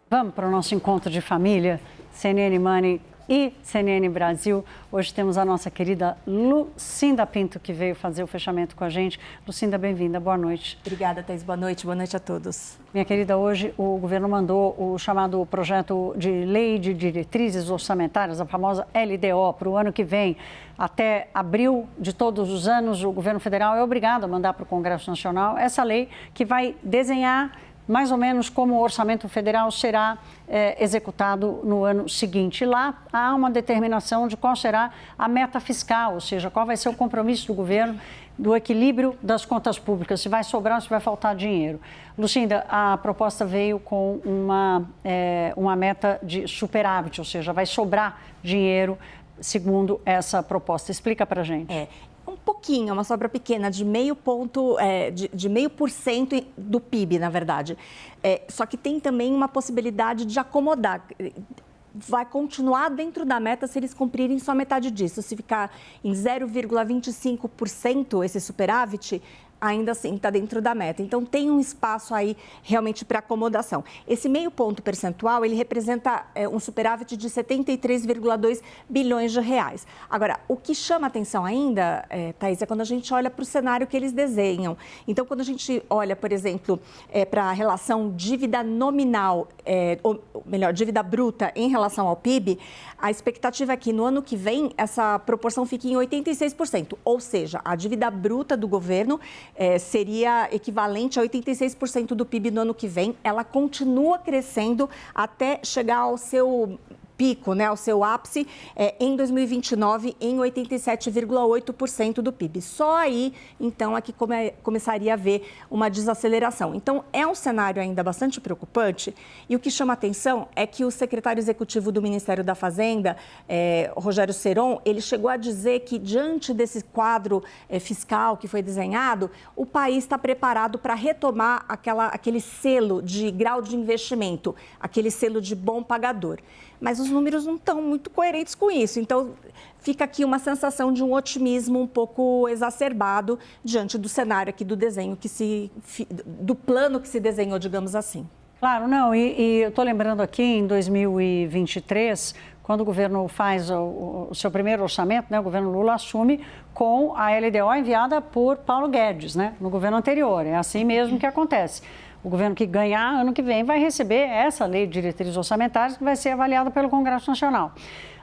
Vamos para o nosso encontro de família, CNN Money e CNN Brasil. Hoje temos a nossa querida Lucinda Pinto, que veio fazer o fechamento com a gente. Lucinda, bem-vinda, boa noite. Obrigada, Thaís, boa noite a todos. Minha querida, hoje o governo mandou o chamado projeto de lei de diretrizes orçamentárias, a famosa LDO, para o ano que vem. Até abril de todos os anos, o governo federal é obrigado a mandar para o Congresso Nacional essa lei que vai desenhar mais ou menos como o orçamento federal será executado no ano seguinte. Lá há uma determinação de qual será a meta fiscal, ou seja, qual vai ser o compromisso do governo do equilíbrio das contas públicas, se vai sobrar ou se vai faltar dinheiro. Lucinda, a proposta veio com uma meta de superávit, ou seja, vai sobrar dinheiro segundo essa proposta. Explica para a gente. Um pouquinho, uma sobra pequena, de meio ponto, de 0,5% do PIB, na verdade. Só que tem também uma possibilidade de acomodar. Vai continuar dentro da meta se eles cumprirem só metade disso. Se ficar em 0,25% esse superávit, ainda assim está dentro da meta. Então, tem um espaço aí realmente para acomodação. Esse meio ponto percentual, ele representa um superávit de 73,2 bilhões de reais. Agora, o que chama atenção ainda, Thaís, é quando a gente olha para o cenário que eles desenham. Então, quando a gente olha, por exemplo, para a relação dívida nominal, ou melhor, dívida bruta em relação ao PIB, a expectativa é que no ano que vem essa proporção fique em 86%. Ou seja, a dívida bruta do governo seria equivalente a 86% do PIB no ano que vem. Ela continua crescendo até chegar ao seu pico, ao seu ápice, em 2029, em 87,8% do PIB. Só aí, então, é que começaria a haver uma desaceleração. Então, é um cenário ainda bastante preocupante e o que chama atenção é que o secretário executivo do Ministério da Fazenda, Rogério Ceron, ele chegou a dizer que, diante desse quadro fiscal que foi desenhado, o país está preparado para retomar aquele selo de grau de investimento, aquele selo de bom pagador. Mas os números não estão muito coerentes com isso. Então, fica aqui uma sensação de um otimismo um pouco exacerbado diante do cenário aqui do desenho, do plano que se desenhou, digamos assim. Claro, não, e eu estou lembrando aqui em 2023, quando o governo faz o seu primeiro orçamento, o governo Lula assume com a LDO enviada por Paulo Guedes, no governo anterior. É assim mesmo que acontece. O governo que ganhar ano que vem vai receber essa lei de diretrizes orçamentárias que vai ser avaliada pelo Congresso Nacional.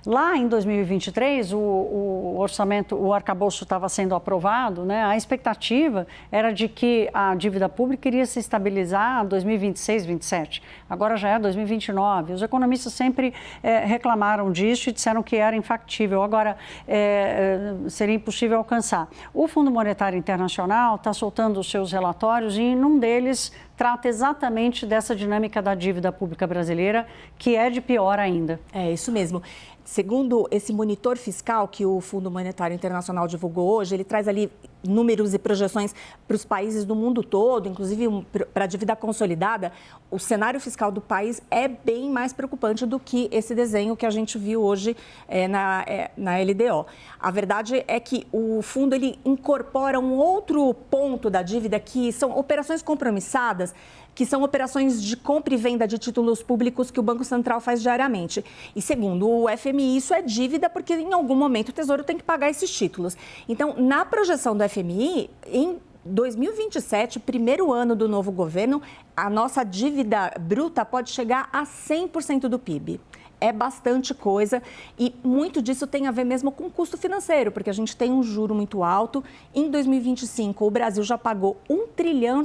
Lá em 2023, o orçamento, o arcabouço estava sendo aprovado, a expectativa era de que a dívida pública iria se estabilizar em 2026, 2027. Agora já é 2029. Os economistas sempre reclamaram disso e disseram que era infactível. Agora, seria impossível alcançar. O Fundo Monetário Internacional está soltando os seus relatórios e em um deles trata exatamente dessa dinâmica da dívida pública brasileira, que é de pior ainda. É isso mesmo. Segundo esse monitor fiscal que o Fundo Monetário Internacional divulgou hoje, ele traz ali números e projeções para os países do mundo todo, inclusive para a dívida consolidada. O cenário fiscal do país é bem mais preocupante do que esse desenho que a gente viu hoje na LDO. A verdade é que o fundo ele incorpora um outro ponto da dívida, que são operações compromissadas, que são operações de compra e venda de títulos públicos que o Banco Central faz diariamente. E segundo o FMI, isso é dívida porque em algum momento o Tesouro tem que pagar esses títulos. Então, na projeção do FMI, em 2027, primeiro ano do novo governo, a nossa dívida bruta pode chegar a 100% do PIB. É bastante coisa e muito disso tem a ver mesmo com o custo financeiro, porque a gente tem um juro muito alto. Em 2025, o Brasil já pagou R$1 trilhão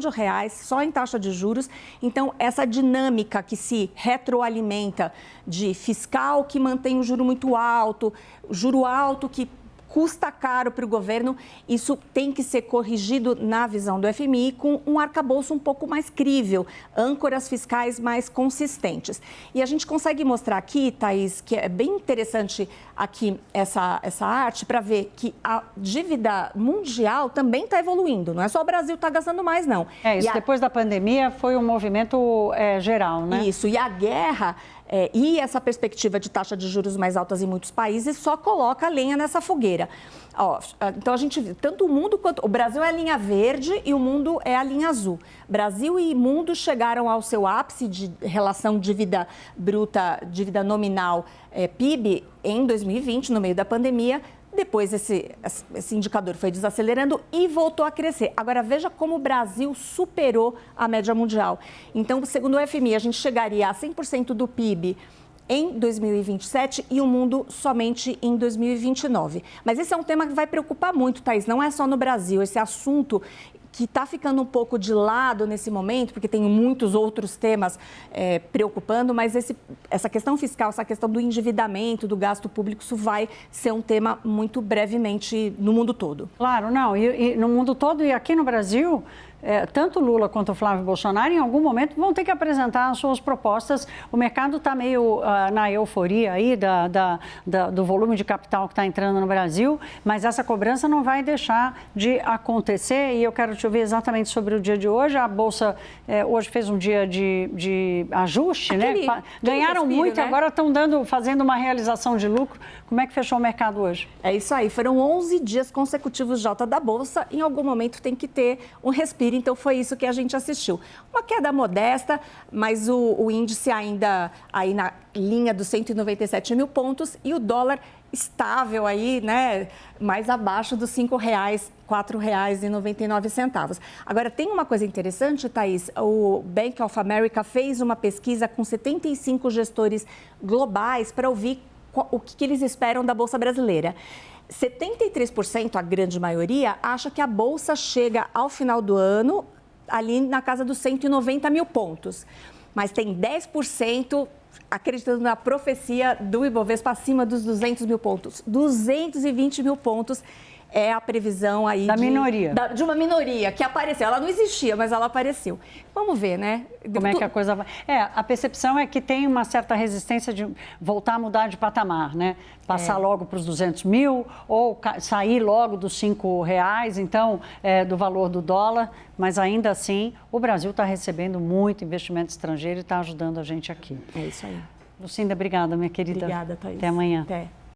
só em taxa de juros. Então, essa dinâmica que se retroalimenta de fiscal que mantém o juro muito alto, juro alto que custa caro para o governo, isso tem que ser corrigido na visão do FMI com um arcabouço um pouco mais crível, âncoras fiscais mais consistentes. E a gente consegue mostrar aqui, Thaís, que é bem interessante aqui essa arte para ver que a dívida mundial também está evoluindo, não é só o Brasil que está gastando mais, não. Depois da pandemia foi um movimento geral, né? Isso, e a guerra e essa perspectiva de taxa de juros mais altas em muitos países só coloca lenha nessa fogueira. Ó, então a gente, tanto o mundo quanto o Brasil é a linha verde e o mundo é a linha azul. Brasil e mundo chegaram ao seu ápice de relação dívida bruta, dívida nominal, PIB em 2020, no meio da pandemia. Depois esse indicador foi desacelerando e voltou a crescer. Agora veja como o Brasil superou a média mundial. Então, segundo o FMI, a gente chegaria a 100% do PIB em 2027 e o mundo somente em 2029. Mas esse é um tema que vai preocupar muito, Thaís. Não é só no Brasil. Esse assunto que está ficando um pouco de lado nesse momento, porque tem muitos outros temas preocupando, mas essa questão fiscal, essa questão do endividamento, do gasto público, isso vai ser um tema muito brevemente no mundo todo. Claro, não, e no mundo todo e aqui no Brasil, tanto Lula quanto o Flávio Bolsonaro, em algum momento, vão ter que apresentar as suas propostas. O mercado está meio na euforia aí do volume de capital que está entrando no Brasil, mas essa cobrança não vai deixar de acontecer. E eu quero te ouvir exatamente sobre o dia de hoje. A Bolsa hoje fez um dia de ajuste, né? Ganharam respiro, muito, né? Agora estão fazendo uma realização de lucro. Como é que fechou o mercado hoje? É isso aí, foram 11 dias consecutivos de alta da Bolsa. Em algum momento tem que ter um respiro. Então, foi isso que a gente assistiu. Uma queda modesta, mas o índice ainda aí na linha dos 197 mil pontos e o dólar estável aí, né, mais abaixo dos R$ 4,99. Agora, tem uma coisa interessante, Thaís, o Bank of America fez uma pesquisa com 75 gestores globais para ouvir o que eles esperam da Bolsa Brasileira. 73%, a grande maioria, acha que a Bolsa chega ao final do ano ali na casa dos 190 mil pontos. Mas tem 10% acreditando na profecia do Ibovespa acima dos 200 mil pontos. 220 mil pontos é a previsão aí de uma minoria que apareceu. Ela não existia, mas ela apareceu. Vamos ver, né? Como é que a coisa vai... A percepção é que tem uma certa resistência de voltar a mudar de patamar, né? Passar logo para os 200 mil ou sair logo dos R$5, então, do valor do dólar. Mas ainda assim, o Brasil está recebendo muito investimento estrangeiro e está ajudando a gente aqui. É isso aí. Lucinda, obrigada, minha querida. Obrigada, Thaís. Até amanhã. Até.